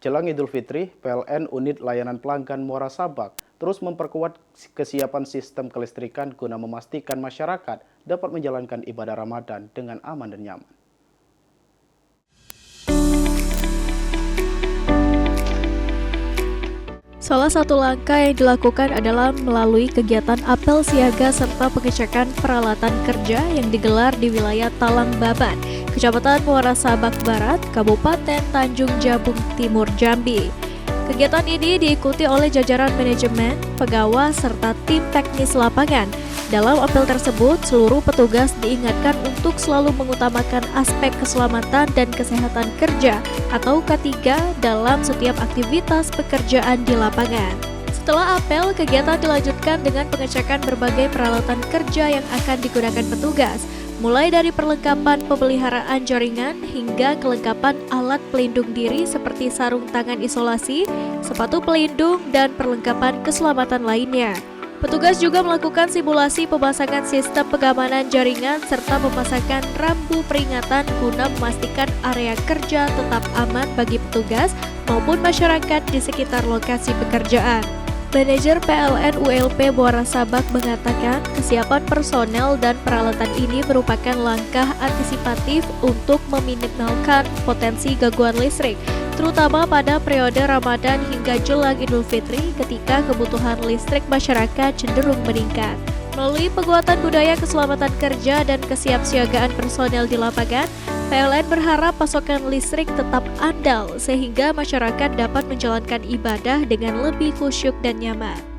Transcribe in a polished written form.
Jelang Idul Fitri, PLN Unit Layanan Pelanggan Muara Sabak terus memperkuat kesiapan sistem kelistrikan guna memastikan masyarakat dapat menjalankan ibadah Ramadan dengan aman dan nyaman. Salah satu langkah yang dilakukan adalah melalui kegiatan apel siaga serta pengecekan peralatan kerja yang digelar di wilayah Talang Baban, Kecamatan Muara Sabak Barat, Kabupaten Tanjung Jabung Timur, Jambi. Kegiatan ini diikuti oleh jajaran manajemen, pegawai, serta tim teknis lapangan. Dalam apel tersebut, seluruh petugas diingatkan untuk selalu mengutamakan aspek keselamatan dan kesehatan kerja atau K3 dalam setiap aktivitas pekerjaan di lapangan. Setelah apel, kegiatan dilanjutkan dengan pengecekan berbagai peralatan kerja yang akan digunakan petugas, mulai dari perlengkapan pemeliharaan jaringan hingga kelengkapan alat pelindung diri seperti sarung tangan isolasi, sepatu pelindung, dan perlengkapan keselamatan lainnya. Petugas juga melakukan simulasi pemasangan sistem pengamanan jaringan serta pemasangan rambu peringatan guna memastikan area kerja tetap aman bagi petugas maupun masyarakat di sekitar lokasi pekerjaan. Manajer PLN ULP Muara Sabak mengatakan kesiapan personel dan peralatan ini merupakan langkah antisipatif untuk meminimalkan potensi gangguan listrik, terutama pada periode Ramadan hingga jelang Idul Fitri ketika kebutuhan listrik masyarakat cenderung meningkat. Melalui penguatan budaya keselamatan kerja dan kesiapsiagaan personel di lapangan, PLN berharap pasokan listrik tetap andal sehingga masyarakat dapat menjalankan ibadah dengan lebih khusyuk dan nyaman.